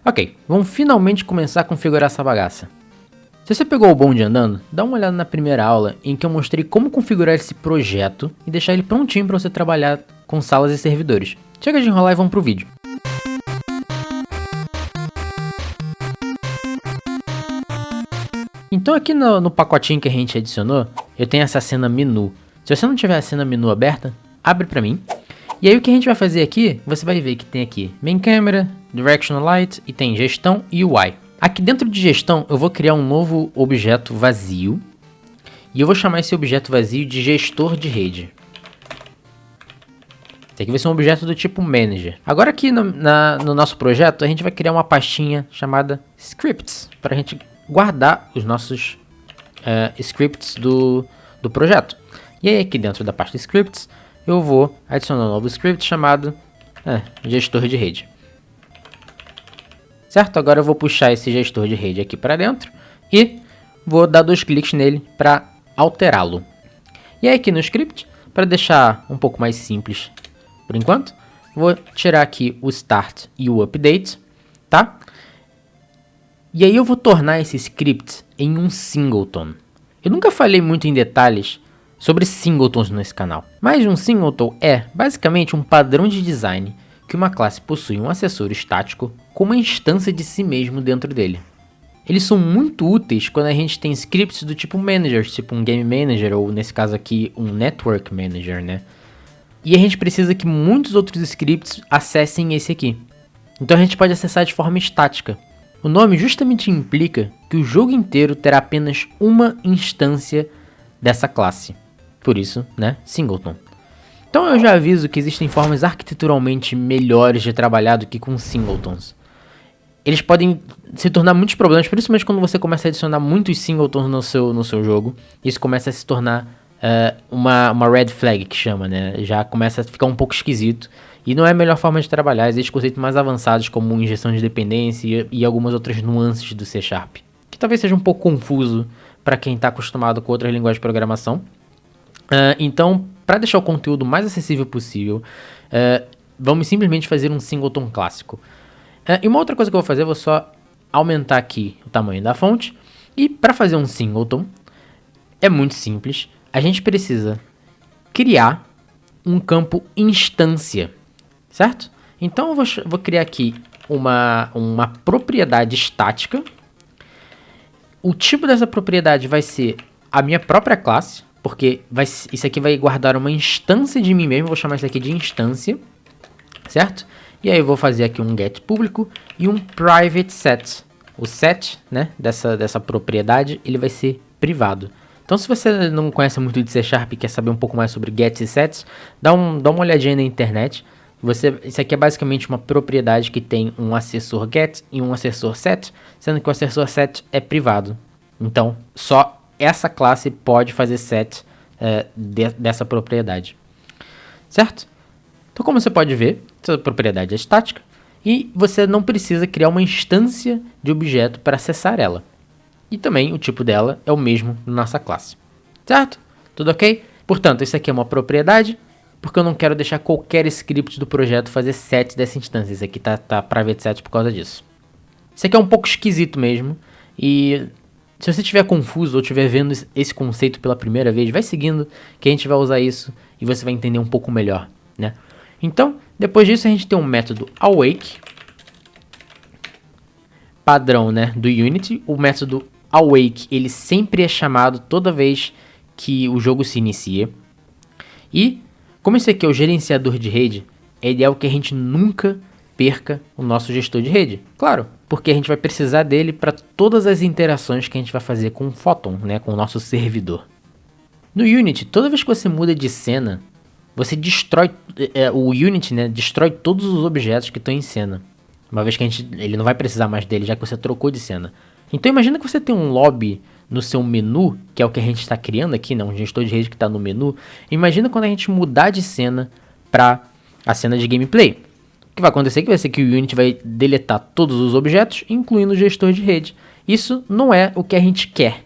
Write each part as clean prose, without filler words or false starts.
Ok, vamos finalmente começar a configurar essa bagaça. Se você pegou o bonde andando, dá uma olhada na primeira aula em que eu mostrei como configurar esse projeto e deixar ele prontinho para você trabalhar com salas e servidores. Chega de enrolar e vamos pro vídeo. Então aqui no pacotinho que a gente adicionou, eu tenho essa cena menu. Se você não tiver a cena menu aberta, abre pra mim. E aí o que a gente vai fazer aqui, você vai ver que tem aqui Main Camera, Directional Light e tem Gestão e UI. Aqui dentro de Gestão eu vou criar um novo objeto vazio. E eu vou chamar esse objeto vazio de Gestor de Rede. Esse aqui vai ser um objeto do tipo Manager. Agora aqui no nosso projeto a gente vai criar uma pastinha chamada Scripts, para a gente guardar os nossos scripts do projeto. E aí aqui dentro da pasta Scripts eu vou adicionar um novo script chamado gestor de rede. Certo? Agora eu vou puxar esse gestor de rede aqui para dentro e vou dar 2 cliques nele para alterá-lo. E aí aqui no script, para deixar um pouco mais simples por enquanto, vou tirar aqui o start e o update, tá? E aí eu vou tornar esse script em um singleton. Eu nunca falei muito em detalhes sobre singletons nesse canal, mas um singleton é basicamente um padrão de design que uma classe possui um acessório estático com uma instância de si mesmo dentro dele. Eles são muito úteis quando a gente tem scripts do tipo manager, tipo um game manager ou nesse caso aqui um network manager, né? E a gente precisa que muitos outros scripts acessem esse aqui. Então a gente pode acessar de forma estática. O nome justamente implica que o jogo inteiro terá apenas uma instância dessa classe. Por isso, né, singleton. Então eu já aviso que existem formas arquiteturalmente melhores de trabalhar do que com singletons. Eles podem se tornar muitos problemas, principalmente quando você começa a adicionar muitos singletons no seu jogo. Isso começa a se tornar uma red flag, que chama, né? Já começa a ficar um pouco esquisito. E não é a melhor forma de trabalhar. Existem conceitos mais avançados como injeção de dependência e algumas outras nuances do C#, que talvez seja um pouco confuso para quem está acostumado com outras linguagens de programação. Então, para deixar o conteúdo mais acessível possível, vamos simplesmente fazer um singleton clássico. E uma outra coisa que eu vou fazer, eu vou só aumentar aqui o tamanho da fonte. E para fazer um singleton, é muito simples. A gente precisa criar um campo instância, certo? Então eu vou criar aqui uma propriedade estática. O tipo dessa propriedade vai ser a minha própria classe, porque isso aqui vai guardar uma instância de mim mesmo. Vou chamar isso aqui de instância, certo? E aí eu vou fazer aqui um get público e um private set. O set, né, dessa propriedade, ele vai ser privado. Então se você não conhece muito de C# e quer saber um pouco mais sobre gets e sets, dá uma olhadinha na internet. Isso aqui é basicamente uma propriedade que tem um acessor get e um acessor set, sendo que o acessor set é privado. Então só essa classe pode fazer set dessa propriedade, certo? Então como você pode ver, essa propriedade é estática e você não precisa criar uma instância de objeto para acessar ela. E também o tipo dela é o mesmo na nossa classe, certo? Tudo ok? Portanto, isso aqui é uma propriedade, porque eu não quero deixar qualquer script do projeto fazer set dessa instância. Isso aqui tá private set por causa disso. Isso aqui é um pouco esquisito mesmo, e se você estiver confuso ou estiver vendo esse conceito pela primeira vez, vai seguindo que a gente vai usar isso e você vai entender um pouco melhor, né? Então, depois disso a gente tem um método awake, padrão, né, do Unity. O método awake, ele sempre é chamado toda vez que o jogo se inicia. E, como esse aqui é o gerenciador de rede, é ideal que a gente nunca perca o nosso gestor de rede. Claro, porque a gente vai precisar dele para todas as interações que a gente vai fazer com o Photon, né, com o nosso servidor. No Unity, toda vez que você muda de cena, você destrói, o Unity, né, destrói todos os objetos que estão em cena. Uma vez que ele não vai precisar mais dele, já que você trocou de cena. Então imagina que você tem um lobby no seu menu, que é o que a gente está criando aqui, né, um gestor de rede que está no menu. Imagina quando a gente mudar de cena para a cena de gameplay. O que vai acontecer vai ser que o Unity vai deletar todos os objetos, incluindo o gestor de rede. Isso não é o que a gente quer.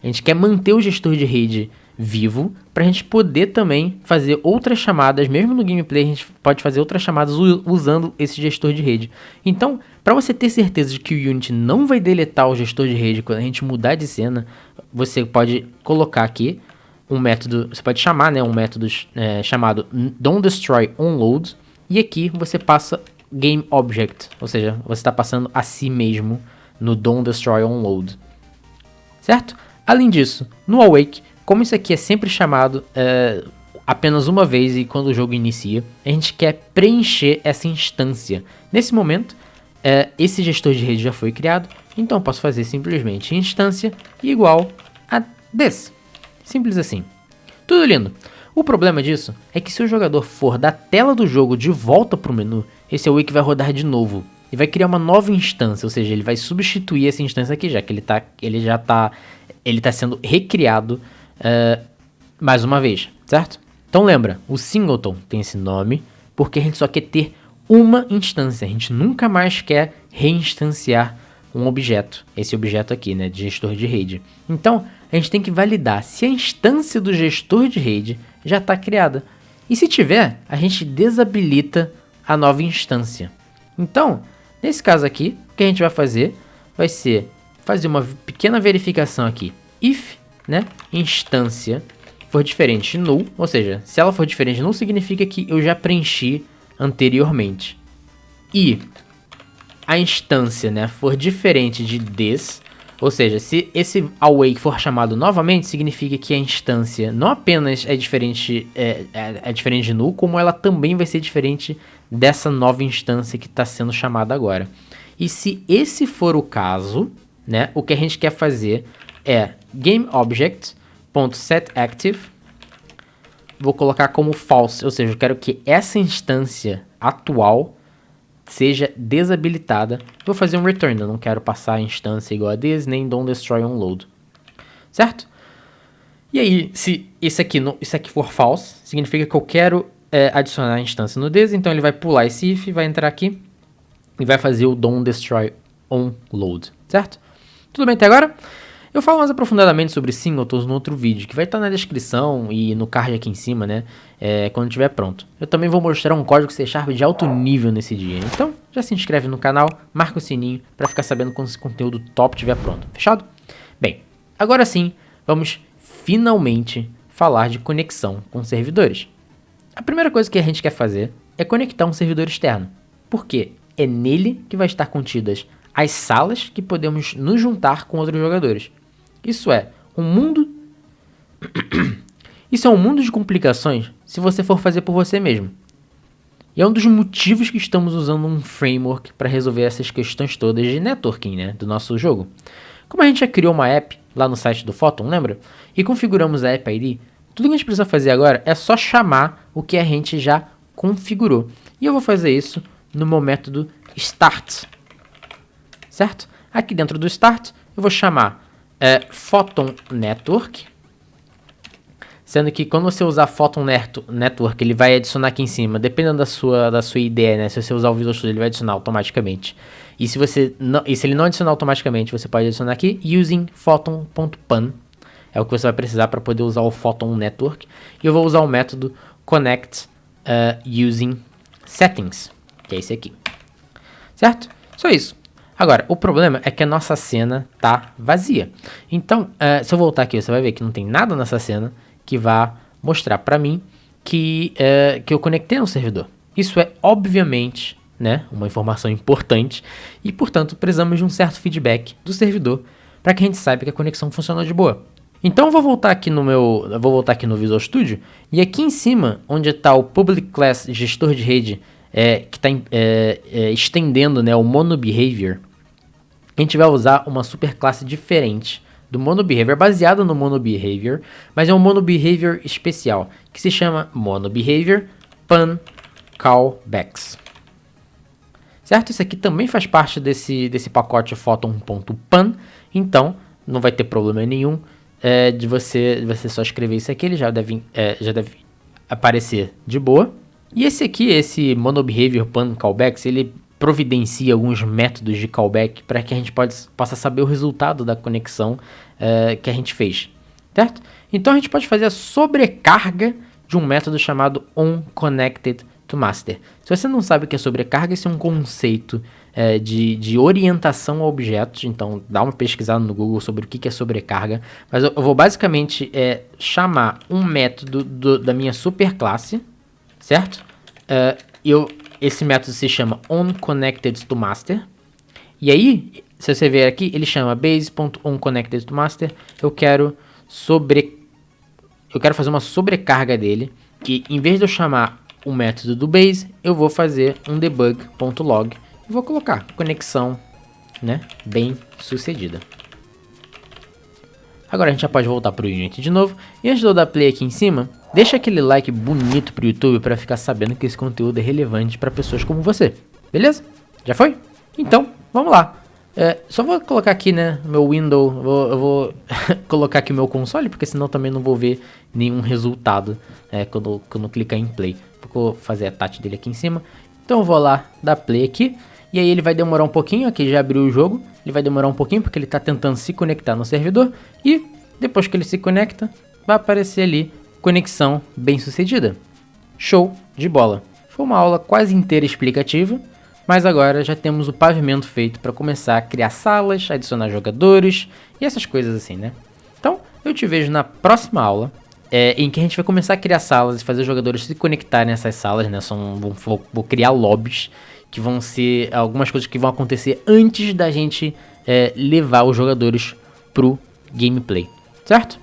A gente quer manter o gestor de rede vivo, para a gente poder também fazer outras chamadas, mesmo no gameplay a gente pode fazer outras chamadas usando esse gestor de rede. Então, para você ter certeza de que o Unity não vai deletar o gestor de rede quando a gente mudar de cena, você pode colocar aqui um método, você pode chamar, né, um método chamado Don'tDestroyOnLoad, e aqui você passa GameObject, ou seja, você está passando a si mesmo no Don'tDestroyOnLoad, certo? Além disso, no Awake, como isso aqui é sempre chamado apenas uma vez e quando o jogo inicia, a gente quer preencher essa instância. Nesse momento, esse gestor de rede já foi criado, então eu posso fazer simplesmente instância igual a this. Simples assim. Tudo lindo. O problema disso é que se o jogador for da tela do jogo de volta para o menu, esse Awake vai rodar de novo e vai criar uma nova instância, ou seja, ele vai substituir essa instância aqui, já que ele está sendo recriado mais uma vez, certo? Então lembra, o singleton tem esse nome porque a gente só quer ter uma instância, a gente nunca mais quer reinstanciar um objeto, esse objeto aqui, né, de gestor de rede. Então, a gente tem que validar se a instância do gestor de rede já está criada. E se tiver, a gente desabilita a nova instância. Então, nesse caso aqui, o que a gente vai fazer vai ser fazer uma pequena verificação aqui. If, né, instância for diferente de null, ou seja, se ela for diferente de null, significa que eu já preenchi anteriormente. E a instância, né, for diferente de this, ou seja, se esse awake for chamado novamente, significa que a instância não apenas é diferente, diferente de null, como ela também vai ser diferente dessa nova instância que está sendo chamada agora. E se esse for o caso, né, o que a gente quer fazer é GameObject.setActive, vou colocar como false, ou seja, eu quero que essa instância atual seja desabilitada. Vou fazer um return, eu não quero passar a instância igual a this, nem Don'tDestroyOnLoad, certo? E aí, se isso aqui for false, significa que eu quero adicionar a instância no this, então ele vai pular esse if, vai entrar aqui e vai fazer o Don'tDestroyOnLoad, certo? Tudo bem até agora? Eu falo mais aprofundadamente sobre singletons no outro vídeo, que vai estar na descrição e no card aqui em cima, né, quando estiver pronto. Eu também vou mostrar um código C# de alto nível nesse dia. Então, já se inscreve no canal, marca o sininho para ficar sabendo quando esse conteúdo top estiver pronto. Fechado? Bem, agora sim, vamos finalmente falar de conexão com servidores. A primeira coisa que a gente quer fazer é conectar um servidor externo. Por quê? É nele que vai estar contidas as salas que podemos nos juntar com outros jogadores. Isso é um mundo de complicações se você for fazer por você mesmo. E é um dos motivos que estamos usando um framework para resolver essas questões todas de networking, né, do nosso jogo. Como a gente já criou uma app lá no site do Photon, lembra? E configuramos a app ID, tudo que a gente precisa fazer agora é só chamar o que a gente já configurou. E eu vou fazer isso no meu método start, certo? Aqui dentro do start eu vou chamar Photon Network, sendo que quando você usar Photon Network, ele vai adicionar aqui em cima, dependendo da sua ideia, né? Se você usar o Visual Studio, ele vai adicionar automaticamente. E se ele não adicionar automaticamente, você pode adicionar aqui using photon.pan. É o que você vai precisar para poder usar o Photon Network. E eu vou usar o método connect using settings, que é esse aqui, certo? Só isso. Agora, o problema é que a nossa cena tá vazia. Então, se eu voltar aqui, você vai ver que não tem nada nessa cena que vá mostrar para mim que eu conectei no servidor. Isso é, obviamente, né, uma informação importante e, portanto, precisamos de um certo feedback do servidor para que a gente saiba que a conexão funcionou de boa. Então, eu vou voltar aqui no Visual Studio e aqui em cima, onde está o Public Class Gestor de Rede, que está estendendo, né, o MonoBehavior, a gente vai usar uma superclasse diferente do MonoBehavior, baseada no MonoBehavior, mas é um MonoBehavior especial, que se chama MonoBehavior Pan Callbacks. Certo? Isso aqui também faz parte desse pacote Photon.pan, então não vai ter problema nenhum de você só escrever isso aqui, ele já deve aparecer de boa. E esse MonoBehavior Pan Callbacks, ele providencia alguns métodos de callback para que a gente possa saber o resultado da conexão que a gente fez. certo? Então a gente pode fazer a sobrecarga de um método chamado onConnectedToMaster. Se você não sabe o que é sobrecarga, esse é um conceito de orientação a objetos, então dá uma pesquisada no Google sobre o que é sobrecarga, mas eu vou basicamente chamar um método da minha superclasse, certo? Esse método se chama onConnectedToMaster, e aí, se você ver aqui, ele chama base.onConnectedToMaster, eu quero fazer uma sobrecarga dele, que em vez de eu chamar o método do base, eu vou fazer um debug.log e vou colocar conexão, né, bem sucedida. Agora a gente já pode voltar para o Unity de novo, e antes de eu dar play aqui em cima, deixa aquele like bonito pro YouTube para ficar sabendo que esse conteúdo é relevante para pessoas como você, beleza? Já foi? Então, vamos lá. Só vou colocar aqui, né, meu window, eu vou colocar aqui o meu console, porque senão também não vou ver nenhum resultado quando eu clicar em play. Vou fazer a touch dele aqui em cima. Então eu vou lá dar play aqui, e aí ele vai demorar um pouquinho, aqui já abriu o jogo, ele vai demorar um pouquinho porque ele está tentando se conectar no servidor, e depois que ele se conecta, vai aparecer ali, conexão bem sucedida. Show de bola. Foi uma aula quase inteira explicativa, mas agora já temos o pavimento feito para começar a criar salas, adicionar jogadores e essas coisas assim, né? Então, eu te vejo na próxima aula, em que a gente vai começar a criar salas e fazer os jogadores se conectarem nessas salas, né? Vou criar lobbies, que vão ser algumas coisas que vão acontecer antes da gente levar os jogadores pro gameplay, certo?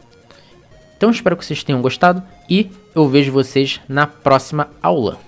Então, espero que vocês tenham gostado e eu vejo vocês na próxima aula.